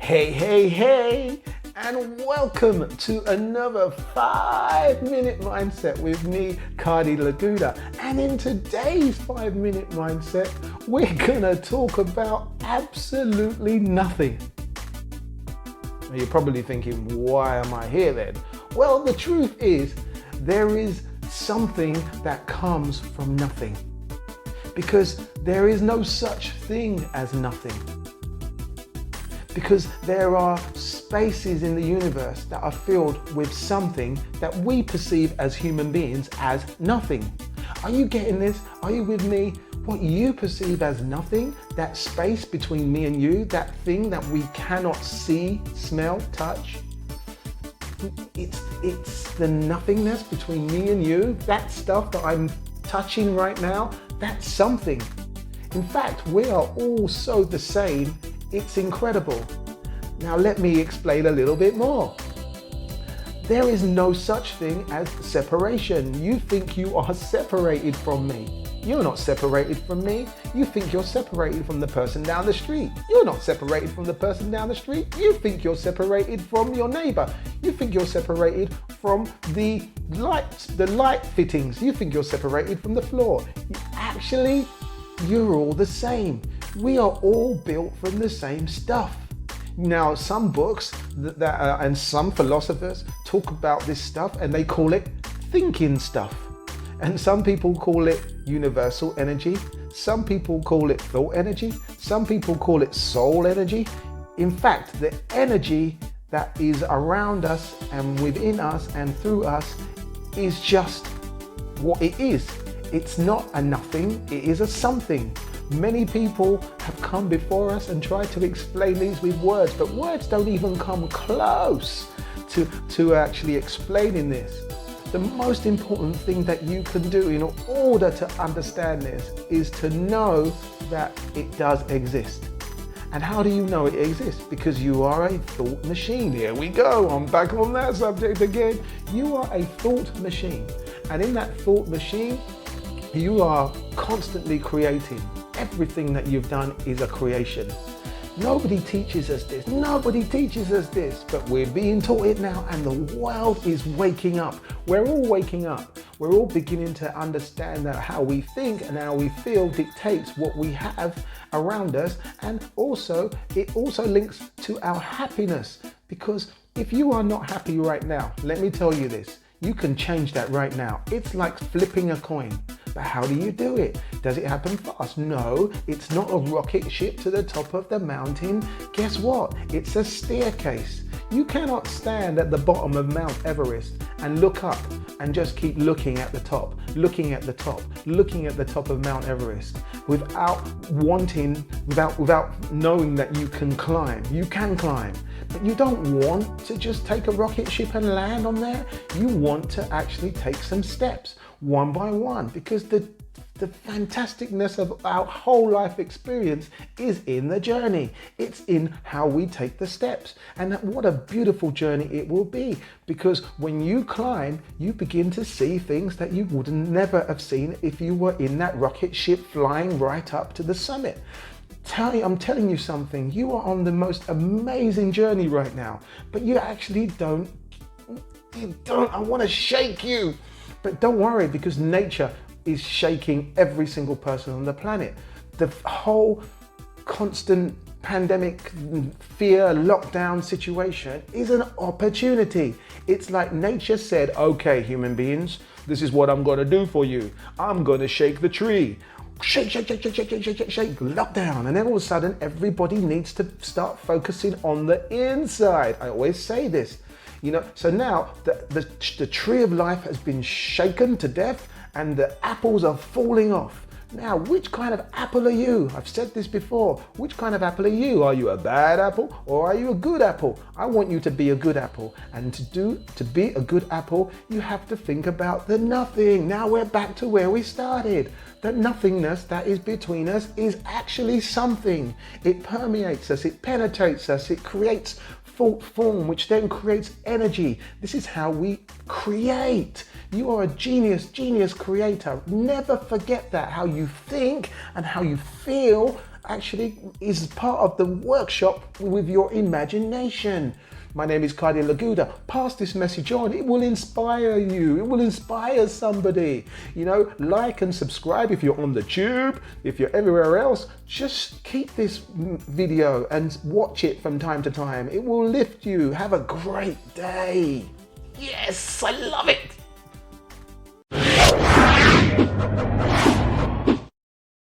Hey, and welcome to another 5-minute mindset with me, Kardy Laguda. And in today's 5-minute mindset, we're gonna talk about absolutely nothing. Now you're probably thinking, why am I here then? Well, the truth is, there is something that comes from nothing. Because there is no such thing as nothing. Because there are spaces in the universe that are filled with something that we perceive as human beings as nothing. Are you getting this? Are you with me? What you perceive as nothing, that space between me and you, that thing that we cannot see, smell, touch, it's the nothingness between me and you, that stuff that I'm touching right now, that's something. In fact, we are all so the same. It's incredible. Now let me explain a little bit more. There is no such thing as separation. You think you are separated from me. You're not separated from me. You think you're separated from the person down the street. You're not separated from the person down the street. You think you're separated from your neighbor. You think you're separated from the light fittings. You think you're separated from the floor. Actually, you're all the same. We are all built from the same stuff. Now, some books and some philosophers talk about this stuff and they call it thinking stuff. And some people call it universal energy. Some people call it thought energy. Some people call it soul energy. In fact, the energy that is around us and within us and through us is just what it is. It's not a nothing, it is a something. Many people have come before us and tried to explain these with words, but words don't even come close to actually explaining this. The most important thing that you can do in order to understand this is to know that it does exist. And how do you know it exists? Because you are a thought machine. Here we go, I'm back on that subject again. You are a thought machine. And in that thought machine, you are constantly creating. Everything that you've done is a creation. Nobody teaches us this. Nobody teaches us this, but we're being taught it now and the world is waking up. We're all waking up. We're all beginning to understand that how we think and how we feel dictates what we have around us, and also it also links to our happiness, because if you are not happy right now, let me tell you this, you can change that right now. It's like flipping a coin. But how do you do it? Does it happen fast? No, it's not a rocket ship to the top of the mountain. Guess what? It's a staircase. You cannot stand at the bottom of Mount Everest and look up and just keep looking at the top, looking at the top, looking at the top of Mount Everest without knowing that you can climb. You can climb, but you don't want to just take a rocket ship and land on there. You want to actually take some steps, one by one, because the fantasticness of our whole life experience is in the journey. It's in how we take the steps. And what a beautiful journey it will be, because when you climb, you begin to see things that you would never have seen if you were in that rocket ship flying right up to the summit. I'm telling you something, you are on the most amazing journey right now, but you actually don't, I want to shake you. But don't worry, because nature is shaking every single person on the planet. The whole constant pandemic, fear, lockdown situation is an opportunity. It's like nature said, okay, human beings, this is what I'm going to do for you. I'm going to shake the tree. Shake, lockdown. And then all of a sudden, everybody needs to start focusing on the inside. I always say this. So now the tree of life has been shaken to death and the apples are falling off. Now, which kind of apple are you? I've said this before. Which kind of apple are you? Are you a bad apple or are you a good apple? I want you to be a good apple. And to be a good apple, you have to think about the nothing. Now we're back to where we started. The nothingness that is between us is actually something. It permeates us, it penetrates us, it creates thought form, which then creates energy. This is how we create. You are a genius creator. Never forget that. How you think and how you feel actually is part of the workshop with your imagination. My name is Kardy Laguda. Pass this message on. It will inspire you. It will inspire somebody. You know, like and subscribe if you're on the tube. If you're everywhere else, just keep this video and watch it from time to time. It will lift you. Have a great day. Yes, I love it.